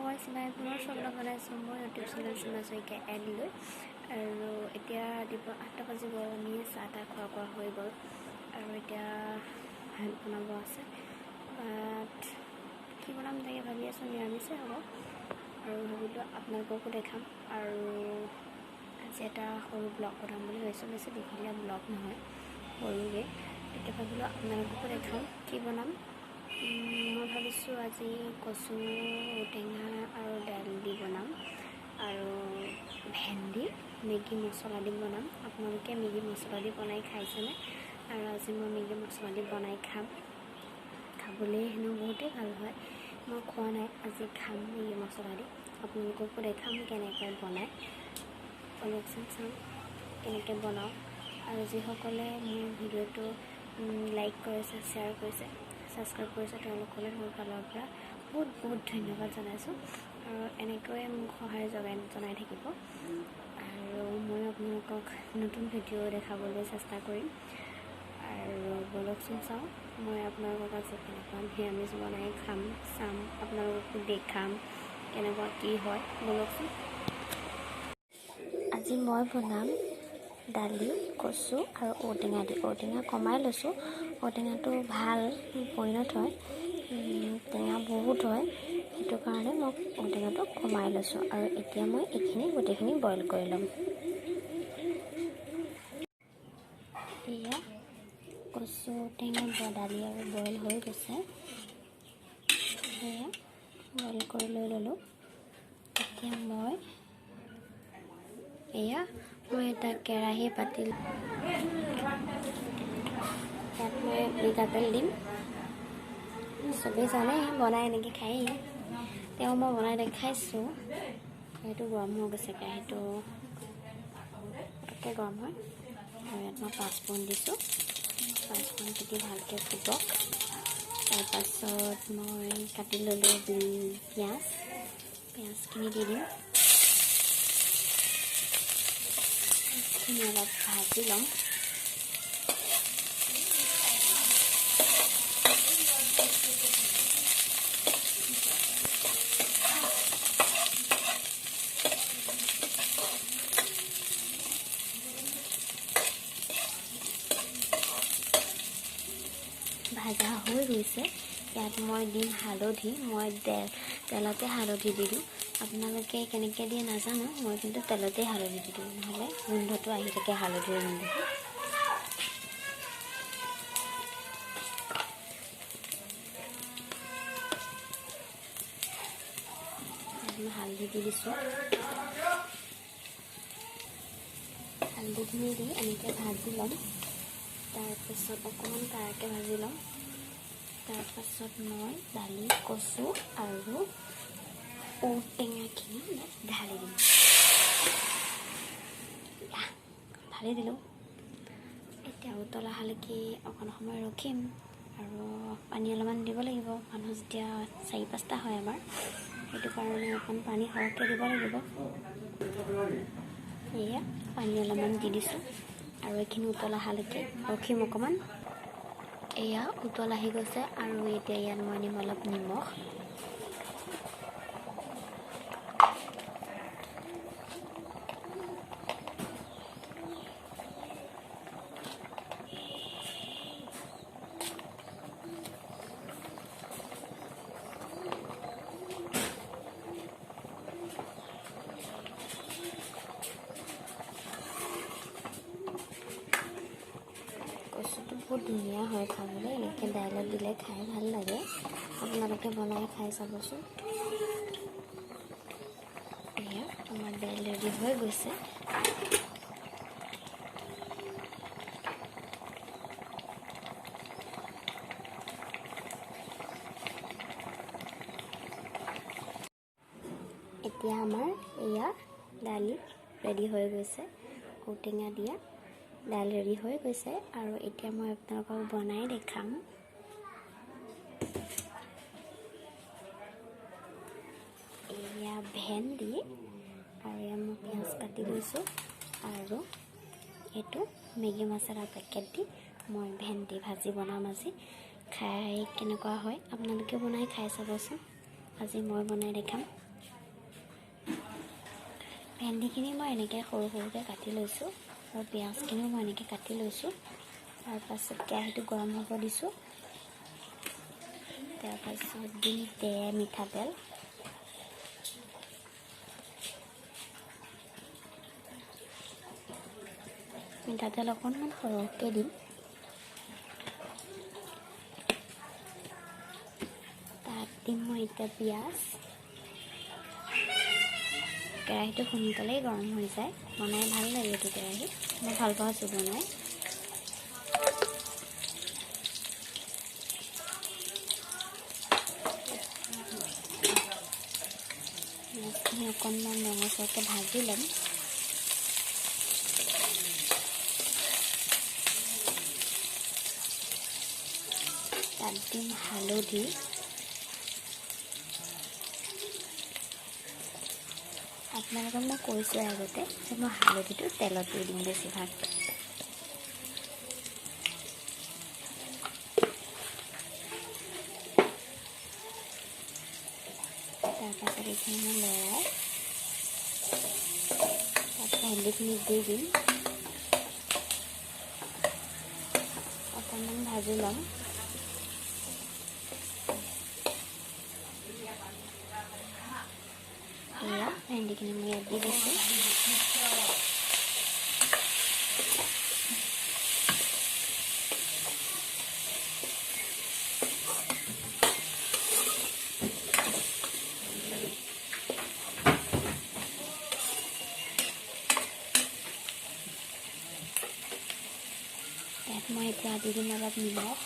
মই চিনাই পুনৰ স্বাগতম জনাইছোঁ মই ইউটিউব চেনেল চিমা শইকীয়া এডলৈ আৰু এতিয়া ৰাতিপুৱা 8টা বাজিব আমি চাহ তাহ খোৱা হৈ গ'ল আৰু এতিয়া ভাত বনাব আছে বাট কি বনাম তাকে ভাবি আছোঁ নিৰামিষে হ'ব আৰু ভাবিলোঁ আপোনালোককো দেখাম আৰু আজি এটা সৰু ব্লগ বনাম বুলি ভাবিছোঁ বেছি দীঘলীয়া ব্লগ নহয় সৰুকৈ এতিয়া ভাবিলোঁ আপোনালোককো দেখাম কি বনাম মই ভাবিছোঁ আজি কচু ঔটেঙা আৰু দাইল দি বনাম আৰু ভেন্দি মেগী মছলা দি বনাম আপোনালোকে মেগী মছলা দি বনাই খাইছেনে আৰু আজি মই মেগী মছলা দি বনাই খাম খাবলৈ হেনো বহুতেই ভাল হয় মই খোৱা নাই আজি খাম মেগী মছলা দি আপোনালোককো দেখাম কেনেকৈ বনাই অলপচোন চাম কেনেকৈ বনাওঁ আৰু যিসকলে মোৰ ভিডিঅ'টো লাইক কৰিছে শ্বেয়াৰ কৰিছে ছাবস্ক্ৰাইব কৰিছে তেওঁলোকলৈ মোৰ ফালৰ পৰা বহুত বহুত ধন্যবাদ জনাইছোঁ আৰু এনেকৈয়ে মোক সহায় জনাই থাকিব আৰু মই আপোনালোকক নতুন ভিডিঅ' দেখাবলৈ চেষ্টা কৰিম আৰু বলকচোন চাওঁ মই আপোনালোকক আজি কেনেকুৱা নিৰামিষ বনাই চাম আপোনালোককো দেখাম কেনেকুৱা কি হয় বলকচোন আজি মই বনাম দালি কচু আৰু ঔটেঙা দি ঔটেঙা কমাই লৈছোঁ ঔটেঙাটো ভাল পৰিণত হয় টেঙা বহুত হয় সেইটো কাৰণে মই ঔটেঙাটো কমাই লৈছোঁ আৰু এতিয়া মই এইখিনি গোটেইখিনি বইল কৰি ল'ম এয়া কচু ঔটেঙা দালি আৰু বইল হৈ গৈছে সেয়া বইল কৰি লৈ ল'লোঁ এতিয়া মই এটা কেৰাহী পাতিল ইয়াত মই মিঠাতেল দিম চবেই জানে বনাই এনেকৈ খায়েই তেওঁ মই বনাই দেখাইছোঁ সেইটো গৰম হৈ গৈছে কেৰাহীটো পটককৈ গৰম হয় আৰু ইয়াত মই পাঁচফোৰণ দিছোঁ পাঁচফোৰণ দি ভালকৈ ফুটক তাৰপাছত মই কাটি ল'লোঁ পিঁয়াজখিনি দি দিম অলপ ভাজি ল'ম ভাজা হৈ গৈছে ইয়াত মই দিম হালধি মই তেলতে হালধি দি দিওঁ আপোনালোকে কেনেকৈ দিয়ে নাজানো মই কিন্তু তেলতে হালধি দি দিওঁ নহ'লে গোন্ধটো আহি থাকে হালধিৰ গোন্ধটো মই হালধি দি দিছোঁ হালধিখিনি দি এনেকৈ ভাজি ল'ম তাৰপাছত অকণমান কাৰাকৈ ভাজি ল'ম তাৰপাছত মই দালি কচু আৰু ঔটেঙাখিনি ঢালি দিম ঢালি দিলোঁ এতিয়া উতল অহালৈকে অকণ সময় ৰখিম আৰু পানী অলপমান দিব লাগিব মানুহ যেতিয়া 4-5টা হয় আমাৰ সেইটো কাৰণে অকণ পানী সৰহকৈ দিব লাগিব এয়া পানী অলপমান দি দিছোঁ আৰু এইখিনি উতল অহালৈকে ৰখিম অকণমান এয়া উতল আহি গৈছে আৰু এতিয়া ইয়াত মই দিম অলপ নিমখ কচুটো বহুত ধুনীয়া হয় খাবলৈ এনেকৈ দাইলত দিলে খাই ভাল লাগে আপোনালোকে বনাই খাই চাবচোন এয়া আমাৰ দাইল ৰেডি হৈ গৈছে এতিয়া আমাৰ এয়া দালি ৰেডি হৈ গৈছে ঔটেঙা দিয়া দাইল ৰেডি হৈ গৈছে আৰু এতিয়া মই আপোনালোকক বনাই দেখাম এয়া ভেন্দি আৰু এয়া মই পিঁয়াজ কাটি লৈছোঁ আৰু এইটো মেগী মছলা পেকেট দি মই ভেন্দি ভাজি বনাম আজি খাই কেনেকুৱা হয় আপোনালোকে বনাই খাই চাবচোন আজি মই বনাই দেখাম ভেন্দিখিনি মই এনেকৈ সৰু সৰুকৈ কাটি লৈছোঁ আৰু পিঁয়াজখিনিও মই এনেকৈ কাটি লৈছোঁ। তাৰপাছত কেৰাহীটো গৰম হ'ব দিছোঁ। তাৰপাছত দিম মিঠাতেল। মিঠাতেল অকণমান সৰহকৈ দিম। তাত দিম মই এতিয়া পিঁয়াজ। কেৰাহীটো সোনকালেই গৰম হৈ যায়, বনাই ভাল লাগে এইটো কেৰাহী, মই ভাল পাওঁ আছোঁ বনাই। পিঁয়াজখিনি অকণমান ৰঙচুৱাকৈ ভাজি ল'ম। তাত দিম হালধি। আপোনালোকক মই কৈছোঁ আগতে যে মই হালধিটো তেলত দি দিওঁ বেছিভাগ। তাৰপাছত এইখিনি মই লৰাই তাত ভেন্দিখিনি দি দিম। অকণমান ভাজি ল'ম। এয়া ভেন্দিখিনি মই ইয়াত দি দিছোঁ। তাত মই এতিয়া দি দিম অলপ নিমখ।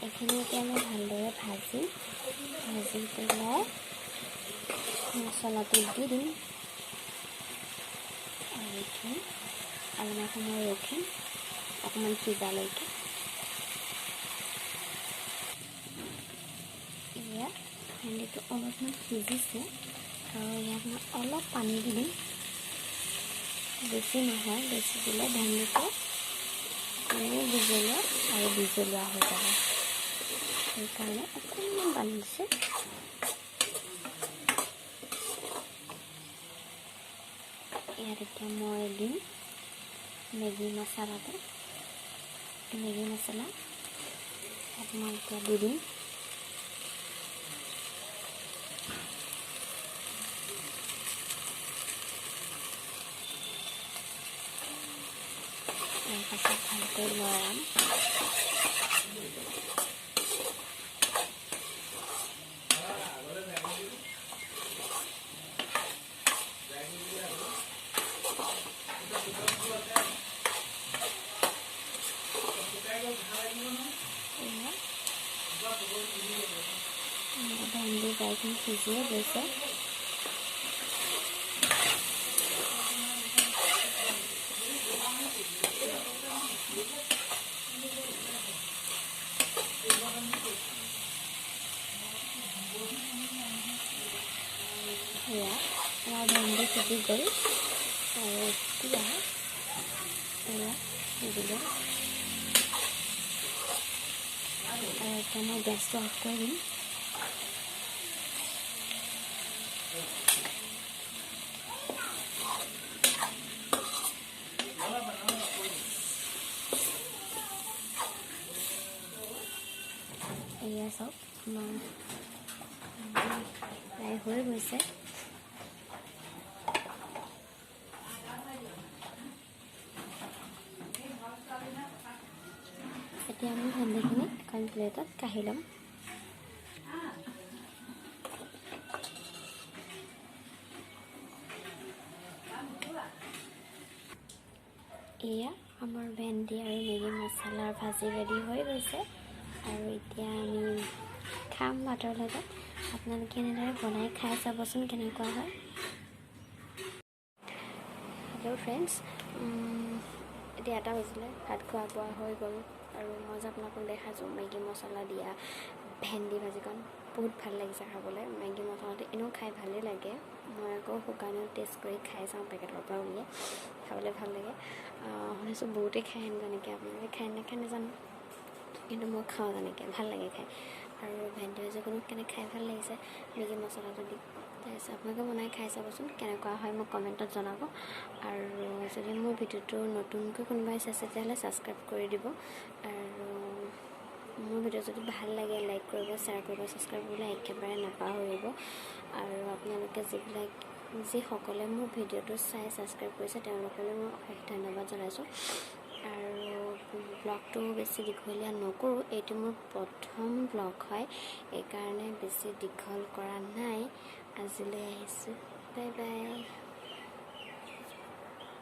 এইখিনি এতিয়া মই ভালদৰে ভাজি পেলাই মছলাটো দি দিম আৰু এইখিনি অলপমান সময় ৰখিম অকণমান সিজালৈকে। এয়া ভেন্দিটো অলপমান সিজিছে আৰু ইয়াত মই অলপ পানী দি দিম। বেছি নহয়, বেছি দিলে ভেন্দিটো এনেই বিজলুৱা আৰু বিজলুৱা হৈ যাব, সেইকাৰণে অকণমান পানী দিছোঁ। ইয়াত এতিয়া মই দিম মেগী মছলাটো। মেগী মছলা ইয়াত মই এতিয়া দি দিম। তাৰপাছত ভালকৈ লৰাম। ভেন্দি প্ৰায়খিনি সিজিয়ে গৈছে। এয়া আমাৰ ভেন্দি সিজি গ'ল আৰু এতিয়া সিজি গ'ল আৰু এতিয়া মই গেছটো অফ কৰি দিম। এয়া চাওক আমাৰ প্ৰায় হৈ গৈছে। এতিয়া আমি ভেন্দিখিনি এখন প্লেটত কাঢ়ি ল'ম। এয়া আমাৰ ভেন্দি আৰু মেগী মছলাৰ ভাজি ৰেডি হৈ গৈছে আৰু এতিয়া আমি খাম ভাতৰ লগত। আপোনালোকে এনেদৰে বনাই খাই চাবচোন কেনেকুৱা হয়। হেল্ল' ফ্ৰেণ্ডছ, এতিয়া 1টা বাজিলে, ভাত খোৱা বোৱা হৈ গ'ল আৰু মই যে আপোনালোকক দেখাইছোঁ মেগী মছলা দিয়া ভেন্দি ভাজিকণ বহুত ভাল লাগিছে খাবলৈ। মেগী মছলাটো এনেও খাই ভালেই লাগে, মই আকৌ শুকানেও টেষ্ট কৰি খাই চাওঁ পেকেটৰ পৰা উলিয়াই, খাবলৈ ভাল লাগে। শুনিছোঁ বহুতেই খাই হেনো তেনেকৈ, আপোনালোকে খাই নাখায় নাজানো, কিন্তু মই খাওঁ তেনেকৈ, ভাল লাগে খাই। আৰু ভেন্দি ভাজিকণো কেনেকৈ খাই ভাল লাগিছে মেগী মছলাটো দি। তাৰপিছত আপোনালোকে বনাই খাই চাবচোন কেনেকুৱা হয়, মোক কমেণ্টত জনাব। আৰু যদি মোৰ ভিডিঅ'টো নতুনকৈ কোনোবাই চাইছে তেতিয়াহ'লে ছাবস্ক্ৰাইব কৰি দিব। আৰু মোৰ ভিডিঅ' যদি ভাল লাগে লাইক কৰিব, শ্বেয়াৰ কৰিব, ছাবস্ক্ৰাইব কৰিবলৈ একেবাৰে নাপাহৰিব। আৰু আপোনালোকে যিসকলে মোৰ ভিডিঅ'টো চাই ছাবস্ক্ৰাইব কৰিছে তেওঁলোকলৈ মই অশেষ ধন্যবাদ জনাইছোঁ। আৰু ব্লগটো বেছি দীঘলীয়া নকৰোঁ, এইটো মোৰ প্ৰথম ব্লগ হয়, এইকাৰণে বেছি দীঘল কৰা নাই। আজিলৈ আহিছোঁ, বাই বাই।